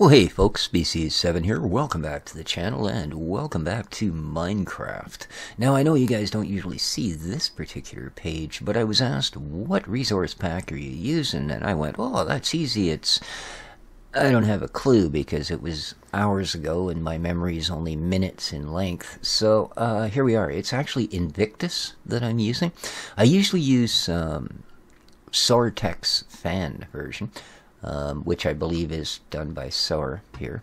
Well, hey folks, Species7 here. Welcome back to the channel and welcome back to Minecraft. Now, I know you guys don't usually see this particular page, but I was asked, what resource pack are you using? And I went, oh, that's easy. I don't have a clue because it was hours ago and my memory is only minutes in length. So here we are. It's actually Invictus that I'm using. I usually use Soartech's fan version. Which I believe is done by Soar here.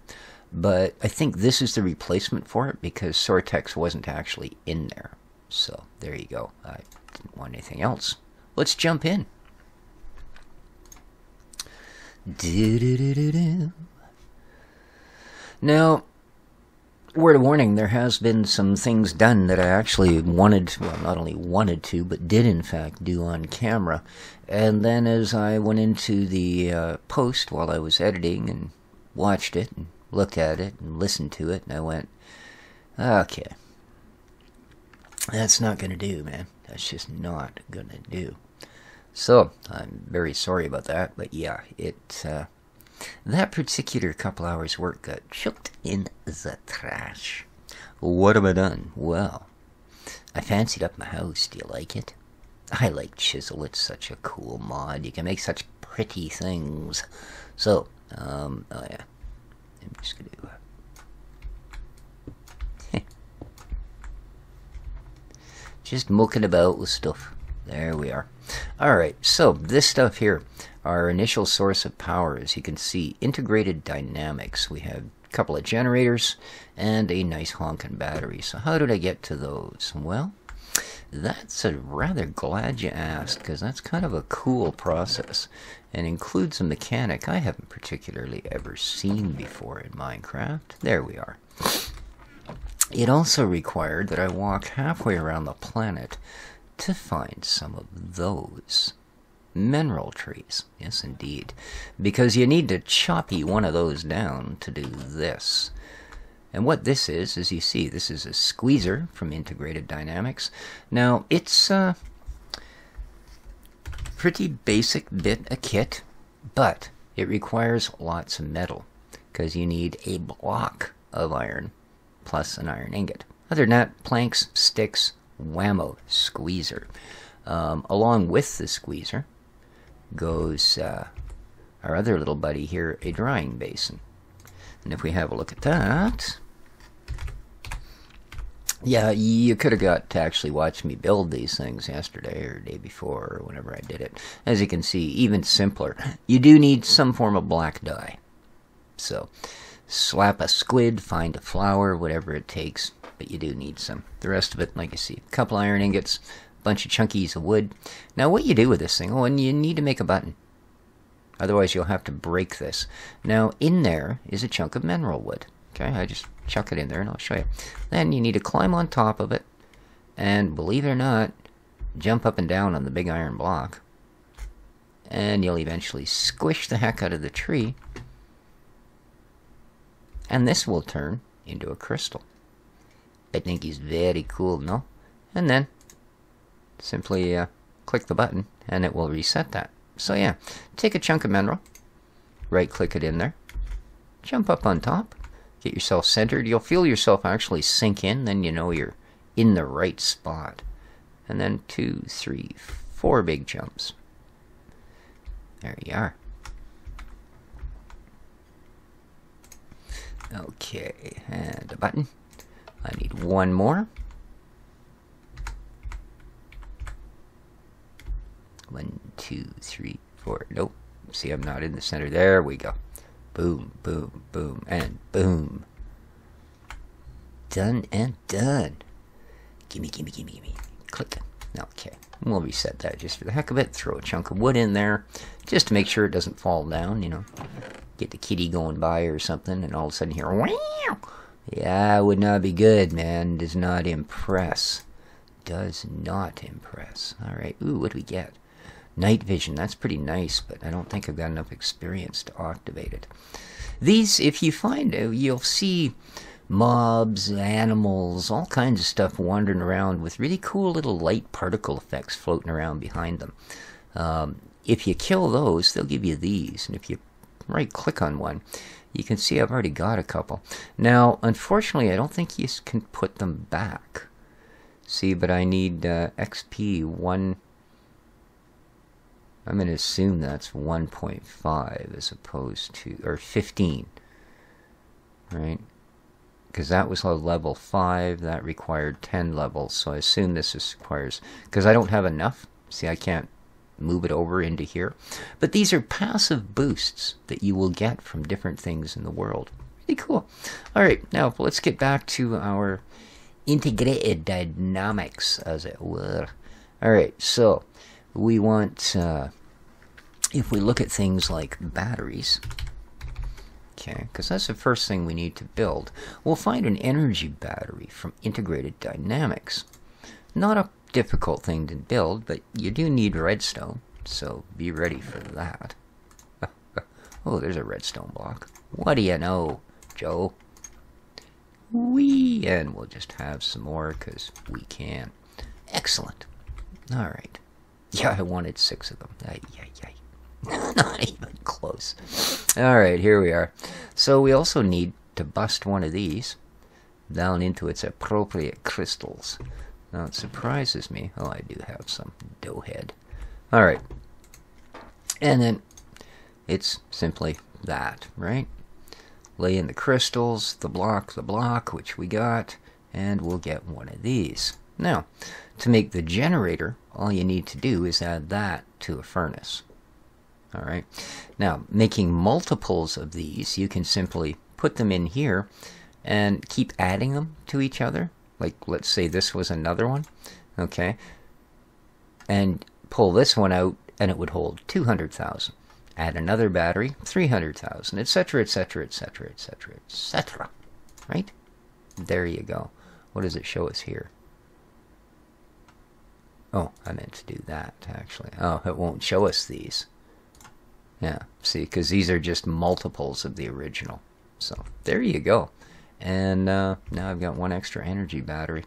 But I think this is the replacement for it because Soartech's wasn't actually in there. So there you go. I didn't want anything else. Let's jump in. Now, word of warning, there has been some things done that I actually wanted, well, not only wanted to, but did in fact do on camera. And then as I went into the post while I was editing and watched it and looked at it and listened to it, and I went, okay, that's not going to do, man. That's just not going to do. So, I'm very sorry about that, but yeah, that particular couple hours work got chucked in the trash. What have I done? Well, I fancied up my house. Do you like it? I like Chisel. It's such a cool mod. You can make such pretty things. So, oh yeah. I'm just going to just mucking about with stuff. There we are. Alright, so this stuff here, our initial source of power, as you can see, integrated dynamics. We have a couple of generators and a nice honking battery. So how did I get to those? Well, that's a rather glad you asked, because that's kind of a cool process and includes a mechanic I haven't particularly ever seen before in Minecraft. There we are. It also required that I walk halfway around the planet to find some of those mineral trees. Yes, indeed. Because you need to choppy one of those down to do this. And what this is, as you see, this is a squeezer from Integrated Dynamics. Now, it's a pretty basic bit of kit, but it requires lots of metal, because you need a block of iron plus an iron ingot. Other than that, planks, sticks, whammo, squeezer. Along with the squeezer goes our other little buddy here, a drying basin. And if we have a look at that, yeah, you could have got to actually watch me build these things yesterday or the day before or whenever I did it. As you can see, even simpler. You do need some form of black dye. So, slap a squid, find a flower, whatever it takes, but you do need some. The rest of it, like you see, a couple iron ingots, a bunch of chunkies of wood. Now, what you do with this thing, oh, and you need to make a button. Otherwise, you'll have to break this. Now, in there is a chunk of mineral wood. Okay, I just chuck it in there and I'll show you. Then you need to climb on top of it and, believe it or not, jump up and down on the big iron block. And you'll eventually squish the heck out of the tree. And this will turn into a crystal. I think it's very cool, no? And then simply click the button and it will reset that. So yeah, take a chunk of mineral, right click it in there, jump up on top, get yourself centered. You'll feel yourself actually sink in, then you know you're in the right spot. And then 2, 3, 4 big jumps. There you are. Okay, and a button. I need one more. 1, 2, 3, 4. Nope. See, I'm not in the center. There we go. Boom, boom, boom, and boom. Done and done. Gimme, gimme, gimme, gimme. Click. Okay. We'll reset that just for the heck of it. Throw a chunk of wood in there just to make sure it doesn't fall down, you know. Get the kitty going by or something, and all of a sudden here, wow! Yeah, would not be good, man. Does not impress. Does not impress. Alright, ooh, what do we get? Night vision, that's pretty nice, but I don't think I've got enough experience to activate it. These, if you find, you'll see mobs, animals, all kinds of stuff wandering around with really cool little light particle effects floating around behind them. If you kill those, they'll give you these, and if you right click on one, you can see I've already got a couple. Now, unfortunately, I don't think you can put them back. See, but I need XP 1. I'm going to assume that's 1.5 as opposed to, or 15. Right? Because that was a level 5, that required 10 levels, so I assume this requires, because I don't have enough. See, I can't move it over into here. But these are passive boosts that you will get from different things in the world. Really cool. Alright, now let's get back to our integrated dynamics, as it were. Alright, so we want, if we look at things like batteries, okay, because that's the first thing we need to build, we'll find an energy battery from integrated dynamics. Not a difficult thing to build, but you do need redstone, so be ready for that. Oh, there's a redstone block. What do you know, Joe? Whee! And we'll just have some more, because we can. Excellent. Alright. Yeah, I wanted 6 of them. Not even close. Alright, here we are. So we also need to bust one of these down into its appropriate crystals. Now it surprises me. Oh, I do have some doughhead. Alright. And then it's simply that, right? Lay in the crystals, the block, which we got, and we'll get one of these. Now, to make the generator, all you need to do is add that to a furnace. Alright. Now, making multiples of these, you can simply put them in here and keep adding them to each other. Like, let's say this was another one. Okay. And pull this one out, and it would hold 200,000. Add another battery, 300,000, etc., etc., etc., etc., etc. Right? There you go. What does it show us here? Oh, I meant to do that, actually. Oh, it won't show us these. Yeah, see, because these are just multiples of the original. So, there you go. And now I've got one extra energy battery.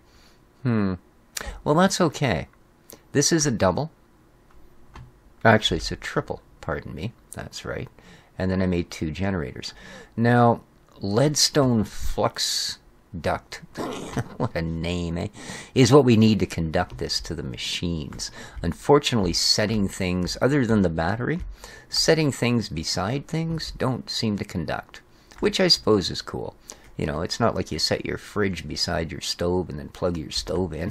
Well, that's okay. This is a double. Actually, it's a triple, pardon me. That's right. And then I made 2 generators. Now, leadstone flux duct, what a name, eh? Is what we need to conduct this to the machines. Unfortunately, setting things, other than the battery, setting things beside things don't seem to conduct, which I suppose is cool. You know, it's not like you set your fridge beside your stove and then plug your stove in.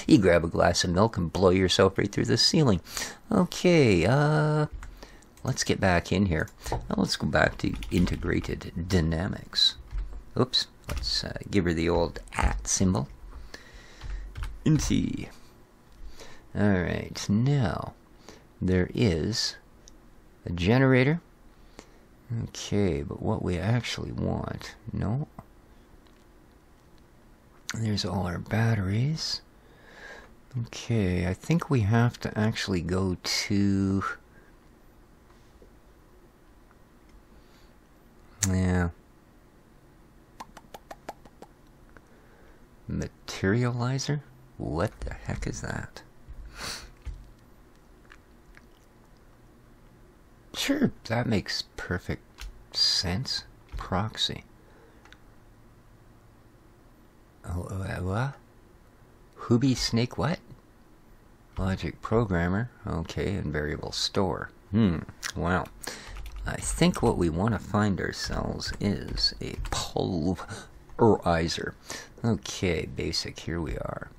You grab a glass of milk and blow yourself right through the ceiling. Okay, let's get back in here. Now let's go back to integrated dynamics. Oops, let's give her the old @ symbol. Inti. Alright, now there is a generator. Okay, but what we actually want, no. There's all our batteries. Okay, I think we have to actually go to... Yeah. Materializer? What the heck is that? Sure, that makes perfect sense. Proxy. Oh, what? Hubi Snake what? Logic programmer. Okay, and variable store. Wow. I think what we want to find ourselves is a Playway. Okay, basic, here we are.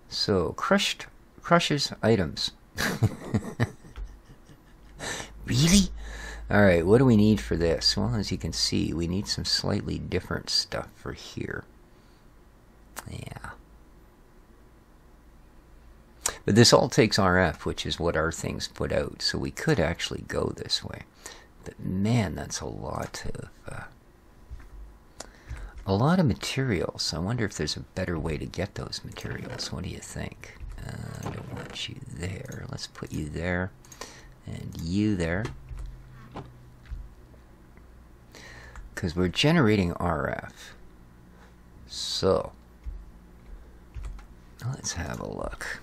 So, crushes items. Really? Alright, what do we need for this? Well, as you can see, we need some slightly different stuff for here. Yeah. But this all takes RF, which is what our things put out, so we could actually go this way. But man, that's a lot of materials. I wonder if there's a better way to get those materials. What do you think? I don't want you there. Let's put you there. And you there. Because we're generating RF. So, let's have a look.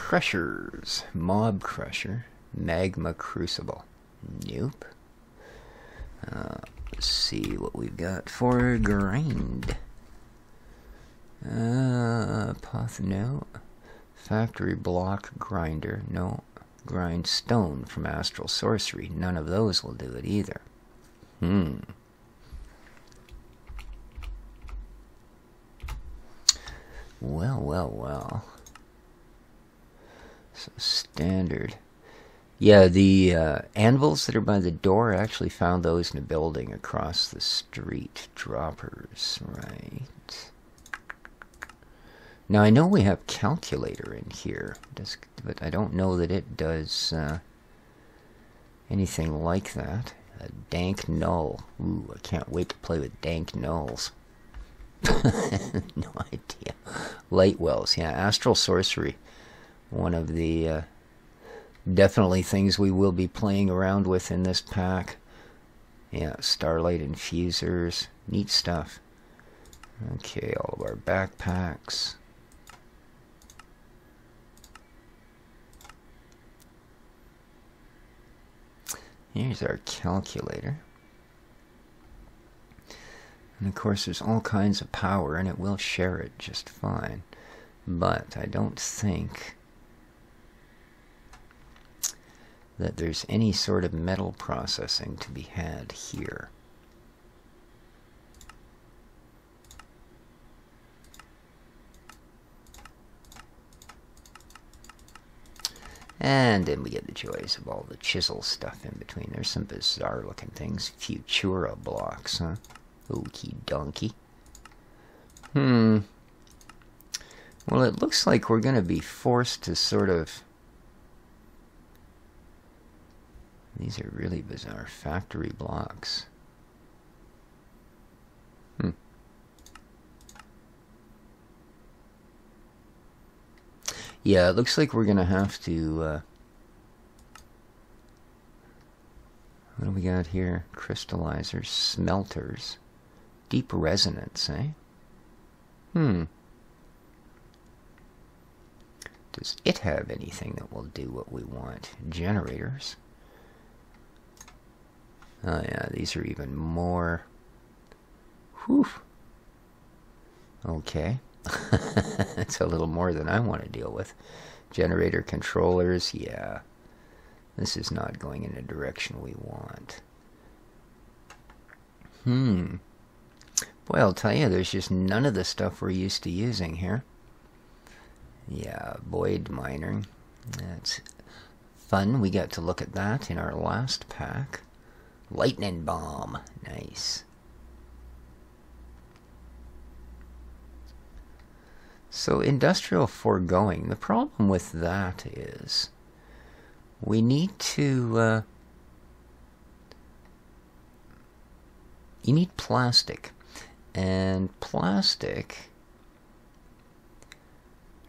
Crushers. Mob Crusher. Magma Crucible. Nope. Let's see what we've got for grind. Poth, no. Factory Block Grinder, no. Grind Stone from Astral Sorcery. None of those will do it either. Well. So standard. Yeah, the anvils that are by the door, I actually found those in a building across the street. Droppers, right. Now I know we have calculator in here, but I don't know that it does anything like that. A dank null. Ooh, I can't wait to play with dank nulls. No idea. Light wells, yeah. Astral Sorcery. One of the definitely things we will be playing around with in this pack. Yeah, Starlight Infusers. Neat stuff. Okay, all of our backpacks. Here's our calculator. And of course there's all kinds of power and it will share it just fine. But I don't think that there's any sort of metal processing to be had here. And then we get the joys of all the chisel stuff in between. There's some bizarre looking things. Futura blocks, huh? Okie donkey. Well, it looks like we're going to be forced to sort of... These are really bizarre factory blocks. Yeah, it looks like we're going to have to... what do we got here? Crystallizers, smelters, deep resonance, eh? Does it have anything that will do what we want? Generators. Oh yeah, these are even more... Whew. Okay. That's a little more than I want to deal with. Generator controllers, yeah. This is not going in the direction we want. Boy, I'll tell you, there's just none of the stuff we're used to using here. Yeah, void mining. That's fun. We got to look at that in our last pack. Lightning bomb. Nice. So industrial foregoing. The problem with that is we need to you need plastic, and plastic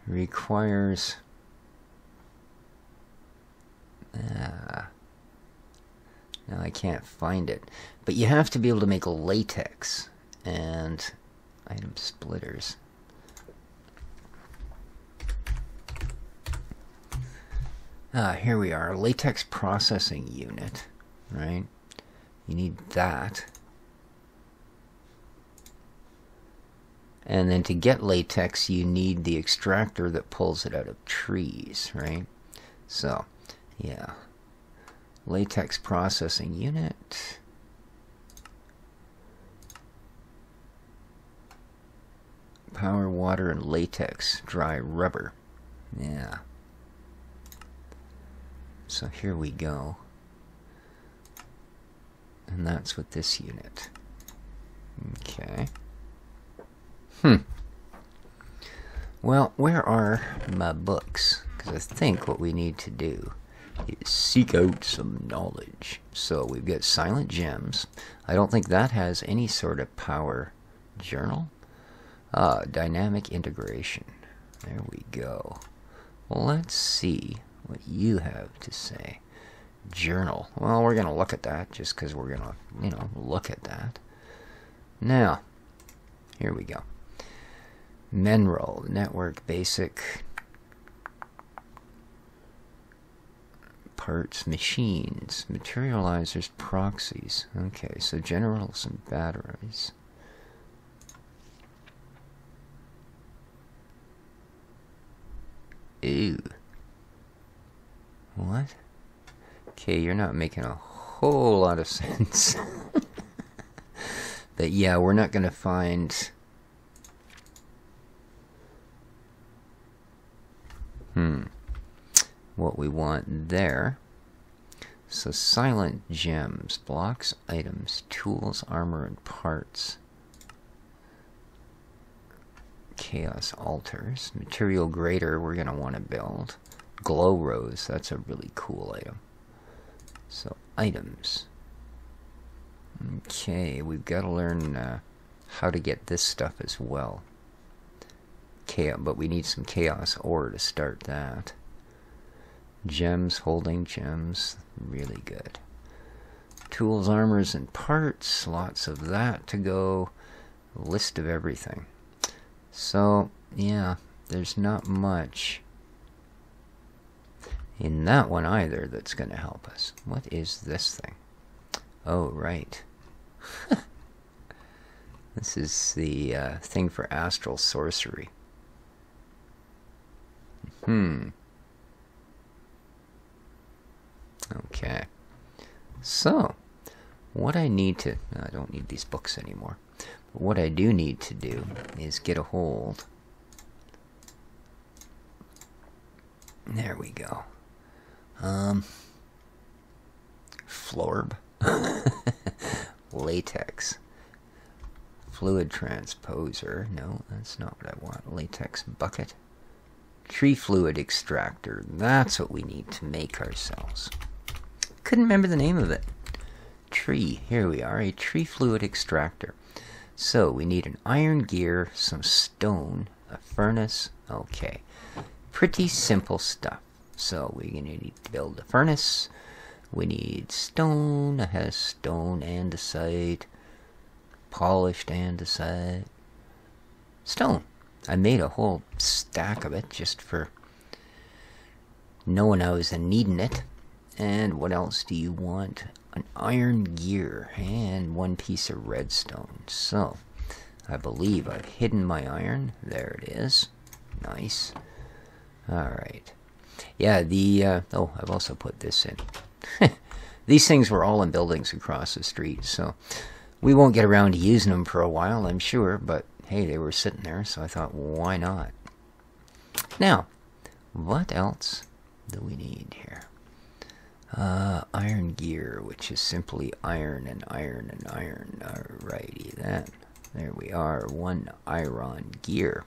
requires now I can't find it, but you have to be able to make latex and item splitters. Here we are, latex processing unit, right? You need that. And then to get latex, you need the extractor that pulls it out of trees, right? So, yeah. Latex processing unit. Power, water, and latex. Dry rubber. Yeah. So here we go. And that's with this unit. Okay. Well, where are my books? Because I think what we need to do is seek out some knowledge. So we've got Silent Gems. I don't think that has any sort of power journal. Dynamic integration. There we go. Well, let's see what you have to say. Journal. Well, we're going to look at that just because we're going to, look at that. Now, here we go. Menroll, network basic. parts, machines, materializers, proxies. Okay, so generals and batteries. Ew. What? Okay, you're not making a whole lot of sense. But yeah, we're not going to find... what we want there. So silent gems, blocks, items, tools, armor, and parts. Chaos altars, material grater we're going to want to build. Glow rose, that's a really cool item. So items. Okay, we've got to learn how to get this stuff as well. But we need some chaos ore to start that. Gems, holding gems, really good. Tools, armors, and parts, lots of that to go. List of everything. So, yeah, there's not much in that one either that's going to help us. What is this thing? Oh, right. This is the thing for astral sorcery. Okay. So, what I need to... I don't need these books anymore. But what I do need to do is get a hold... There we go. Florb. Latex. Fluid transposer. No, that's not what I want. Latex bucket. Tree fluid extractor. That's what we need to make ourselves. Couldn't remember the name of it. Tree. Here we are. A tree fluid extractor. So we need an iron gear, some stone, a furnace. Okay. Pretty simple stuff. So we're going to need to build a furnace. We need stone. It has stone andesite. Polished andesite. Stone. I made a whole stack of it just for knowing I was needing it. And what else do you want? An iron gear and one piece of redstone. So, I believe I've hidden my iron. There it is. Nice. Alright. Yeah, oh, I've also put this in. These things were all in buildings across the street, so we won't get around to using them for a while, I'm sure, but hey, they were sitting there, so I thought, why not? Now, what else do we need here? Iron gear, which is simply iron and iron and iron. Alrighty then. There we are, one iron gear.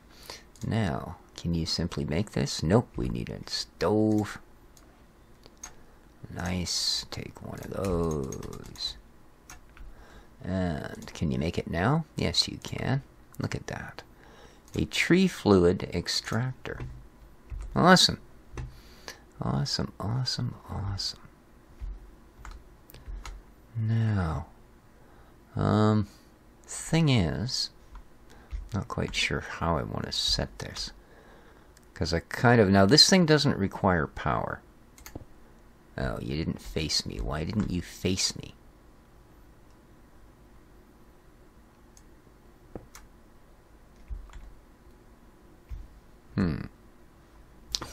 Now, can you simply make this? Nope, we need a stove. Nice, take one of those. And can you make it now? Yes, you can. Look at that. A tree fluid extractor. Awesome. Awesome, awesome, awesome. Now, thing is, not quite sure how I want to set this. Because I kind of... Now, this thing doesn't require power. Oh, you didn't face me. Why didn't you face me?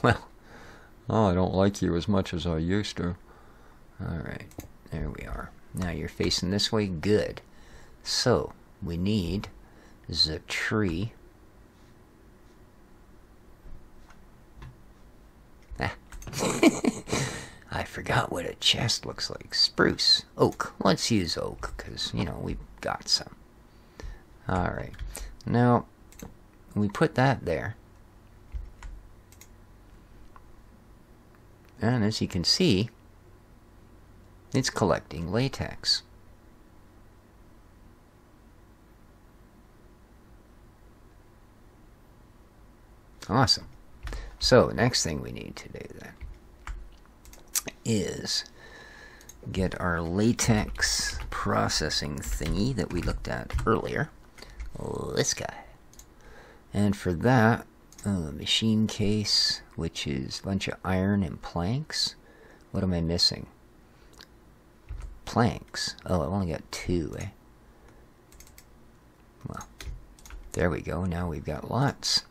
Well, oh, I don't like you as much as I used to. Alright, there we are. Now you're facing this way? Good. So, we need the tree. Ah. I forgot what a chest looks like. Spruce. Oak. Let's use oak, because, you know, we've got some. Alright. Now, we put that there. And as you can see, it's collecting latex. Awesome. So, next thing we need to do then is get our latex processing thingy that we looked at earlier. This guy. And for that, machine case, which is a bunch of iron and planks. What am I missing? Planks. Oh, I've only got 2, eh? Well, there we go. Now we've got lots.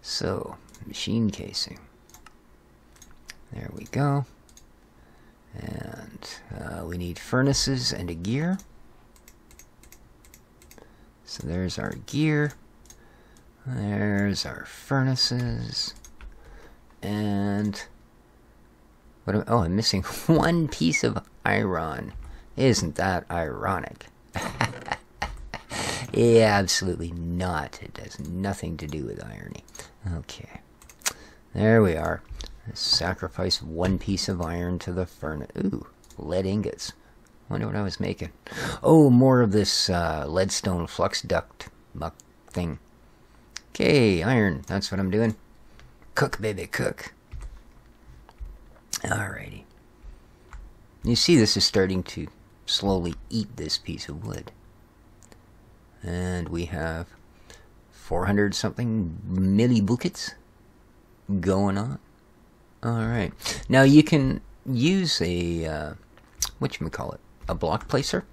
So, machine casing. There we go. And we need furnaces and a gear. So there's our gear. There's our furnaces. And oh, I'm missing 1 piece of iron. Isn't that ironic? Yeah, absolutely not. It has nothing to do with irony. Okay. There we are. Sacrifice 1 piece of iron to the furnace. Ooh, lead ingots. Wonder what I was making. Oh, more of this leadstone flux duct muck thing. Okay, iron. That's what I'm doing. Cook, baby, cook. Alrighty. You see this is starting to slowly eat this piece of wood. And we have 400 something milli buckets going on. Alright. Now you can use a, whatchamacallit, a block placer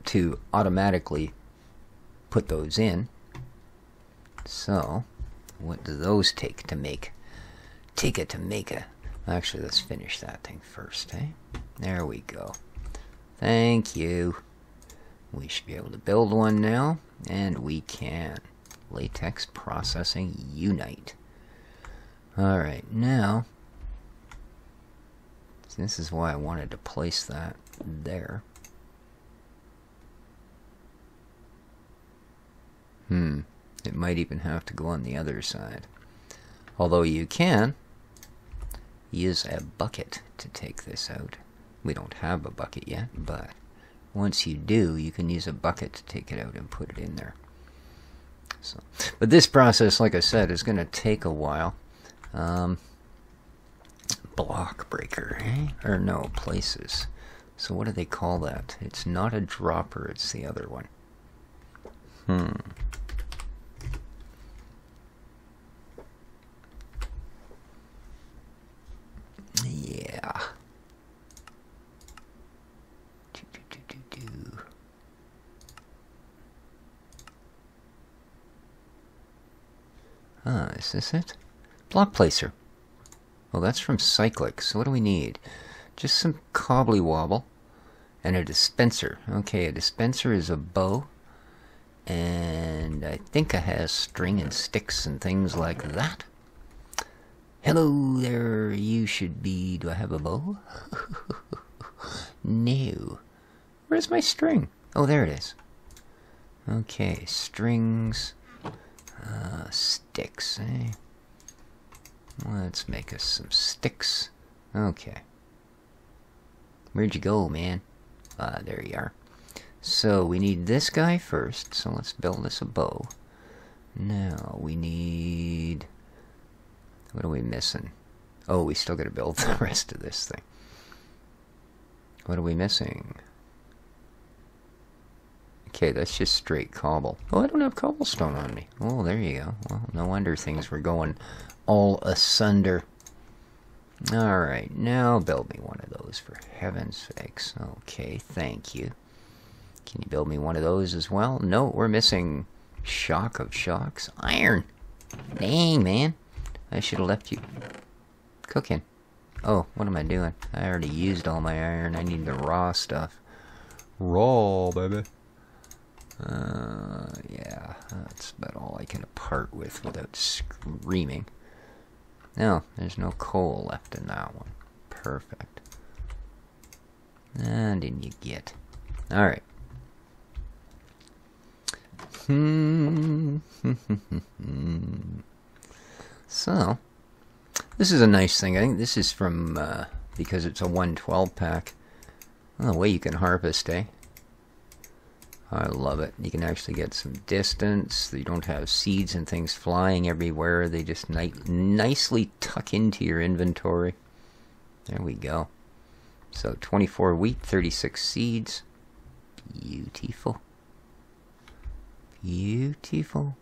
to automatically put those in. So, what do those take to make? Actually, let's finish that thing first, eh? There we go. Thank you. We should be able to build one now, and we can. Latex processing unite. Alright, now, this is why I wanted to place that there. It might even have to go on the other side. Although you can use a bucket to take this out. We don't have a bucket yet, but once you do, you can use a bucket to take it out and put it in there. So, but this process, like I said, is going to take a while. Block breaker, eh? Or no, places. So what do they call that? It's not a dropper, it's the other one. Yeah. Is this it? Block placer. Well, that's from Cyclic. So what do we need? Just some cobbly wobble and a dispenser. Okay, a dispenser is a bow. And I think it has string and sticks and things like that. Hello there, you should be... Do I have a bow? No. Where's my string? Oh, there it is. Okay, strings... sticks, eh? Let's make us some sticks. Okay. Where'd you go, man? There you are. So, we need this guy first, so let's build us a bow. Now, we need... What are we missing? Oh, we still gotta build the rest of this thing. What are we missing? Okay, that's just straight cobble. Oh, I don't have cobblestone on me. Oh, there you go. Well, no wonder things were going all asunder. Alright, now build me one of those, for heaven's sakes. Okay, thank you. Can you build me one of those as well? No, we're missing shock of shocks. Iron! Dang, man. I should have left you cooking. Oh, what am I doing? I already used all my iron. I need the raw stuff. Raw, baby. Yeah, that's about all I can part with without screaming. No, there's no coal left in that one. Perfect. And in you get. Alright. So, this is a nice thing. I think this is from, because it's a 112 pack. Well, the way you can harvest, eh? I love it. You can actually get some distance. You don't have seeds and things flying everywhere. They just nicely tuck into your inventory. There we go. So 24 wheat, 36 seeds. Beautiful. Beautiful.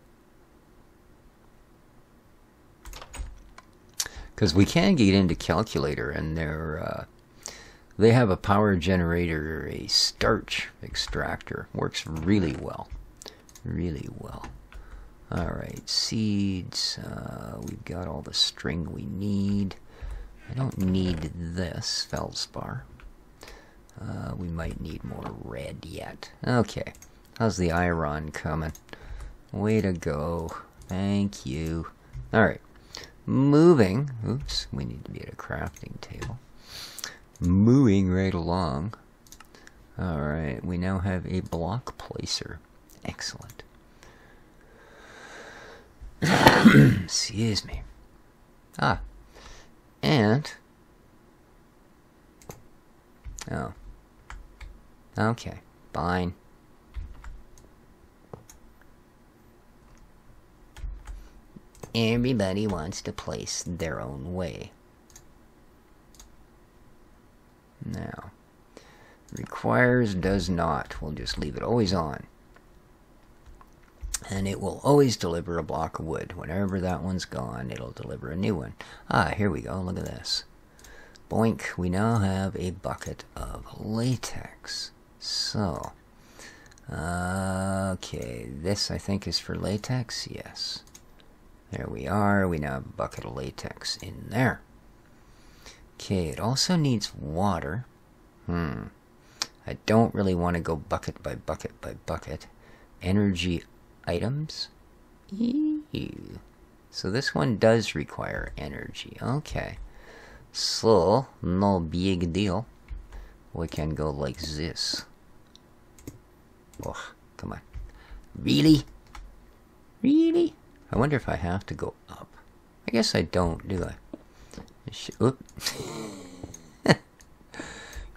Because we can get into calculator, and they have a power generator, a starch extractor. Works really well. Really well. Alright, seeds. We've got all the string we need. I don't need this feldspar. We might need more red yet. Okay. How's the iron coming? Way to go. Thank you. Alright. Moving. Oops, we need to be at a crafting table. Moving right along. Alright, we now have a block placer. Excellent. Excuse me. Ah. And... oh. Okay, fine. Everybody wants to place their own way. Now, requires does not. We'll just leave it always on. And it will always deliver a block of wood. Whenever that one's gone, it'll deliver a new one. Ah, here we go. Look at this. Boink. We now have a bucket of latex. So, okay. This, I think, is for latex. Yes. There we are. We now have a bucket of latex in there. Okay, it also needs water. I don't really want to go bucket by bucket by bucket. Energy items. Ew. So this one does require energy. Okay. So, no big deal. We can go like this. Oh, come on. Really? Really? I wonder if I have to go up. I guess I don't, do I? Oop.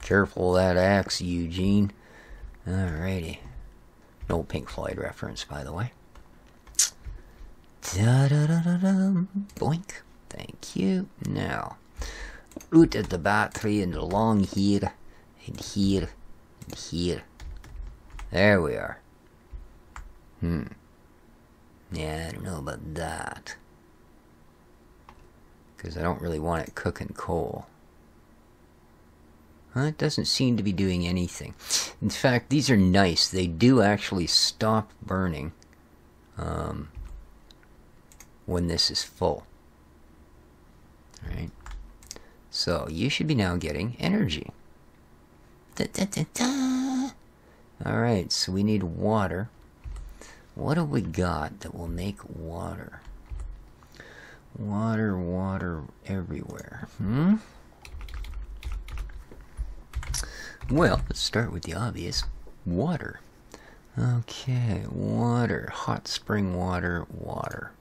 Careful of that axe, Eugene. Alrighty. No Pink Floyd reference, by the way. Da-da-da-da-dum. Boink. Thank you. Now, out at the battery and along here, and here, and here. There we are. Yeah, I don't know about that. Because I don't really want it cooking coal. It doesn't seem to be doing anything. In fact, these are nice. They do actually stop burning when this is full. Alright. So, you should be now getting energy. Alright, so we need water. What have we got that will make water? Water, water everywhere. Well, let's start with the obvious. Water. Okay, water. Hot spring water, water.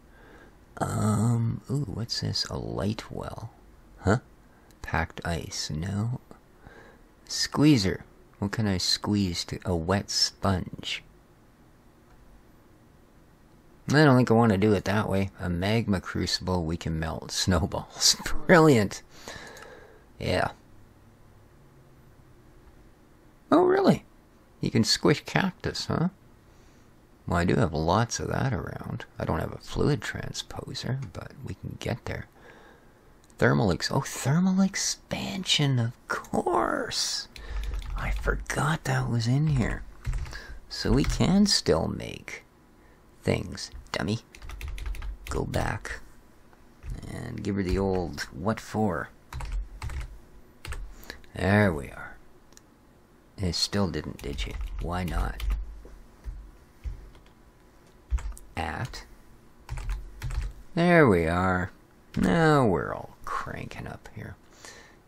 Ooh, what's this? A light well. Huh? Packed ice. No. Squeezer. What can I squeeze to? A wet sponge. I don't think I want to do it that way. A magma crucible, we can melt snowballs. Brilliant. Yeah. Oh, really? You can squish cactus, huh? Well, I do have lots of that around. I don't have a fluid transposer, but we can get there. Thermal expansion, of course. I forgot that was in here. So we can still make things. Dummy. Go back. And give her the old what for. There we are. It still didn't, did you? Why not? At. There we are. Now we're all cranking up here.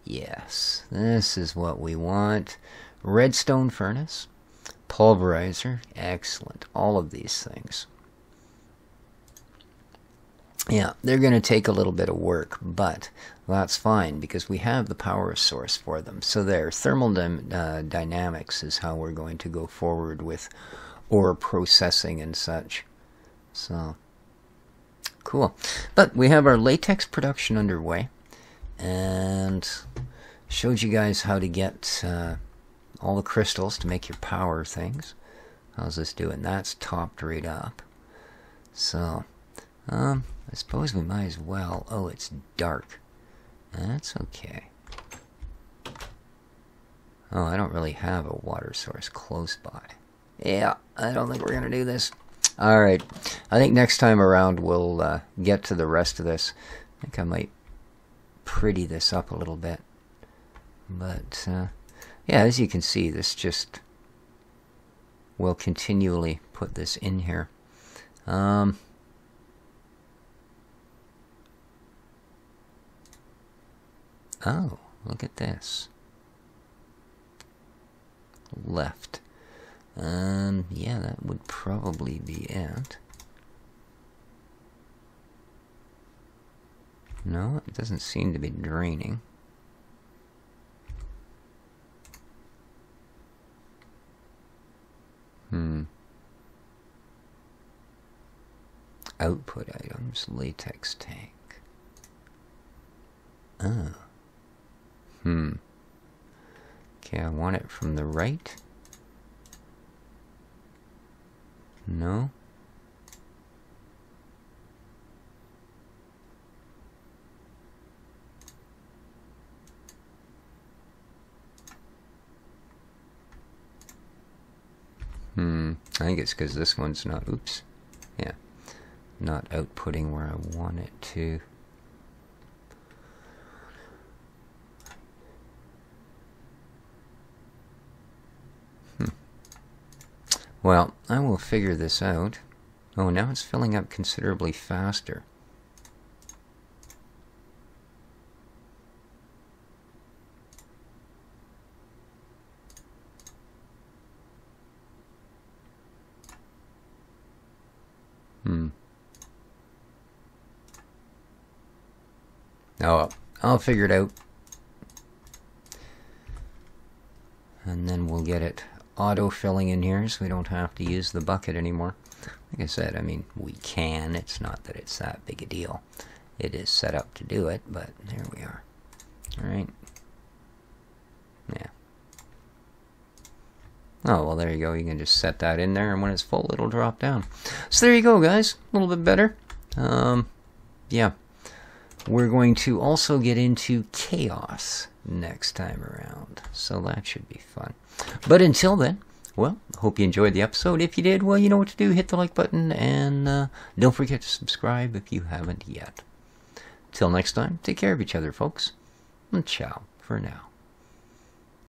Yes, this is what we want. Redstone furnace. Pulverizer. Excellent. All of these things. Yeah, they're going to take a little bit of work, but that's fine because we have the power source for them. So there, thermal dynamics is how we're going to go forward with ore processing and such. So, cool. But we have our latex production underway, and showed you guys how to get all the crystals to make your power things. How's this doing? That's topped right up. So, I suppose we might as well. Oh, it's dark. That's okay. Oh, I don't really have a water source close by. Yeah, I don't think we're going to do this. Alright, I think next time around we'll get to the rest of this. I think I might pretty this up a little bit. But, yeah, as you can see, this just will continually put this in here. Oh, look at this. Left. Yeah, that would probably be it. No, it doesn't seem to be draining. Output items, latex tank. Oh. Okay, I want it from the right. No. I think it's because this one's not, oops, yeah, not outputting where I want it to. Well, I will figure this out. Oh, now it's filling up considerably faster. Oh, well, I'll figure it out. And then we'll get it auto-filling in here so we don't have to use the bucket anymore. Like I said, I mean, we can. It's not that it's that big a deal. It is set up to do it, but there we are. Alright. Yeah. Oh, well, there you go. You can just set that in there, and when it's full, it'll drop down. So there you go, guys. A little bit better. Yeah. We're going to also get into chaos next time around, so that should be fun. But until then, well, hope you enjoyed the episode. If you did, well, you know what to do. Hit the like button, and don't forget to subscribe if you haven't yet. Till next time, take care of each other, folks, and ciao for now.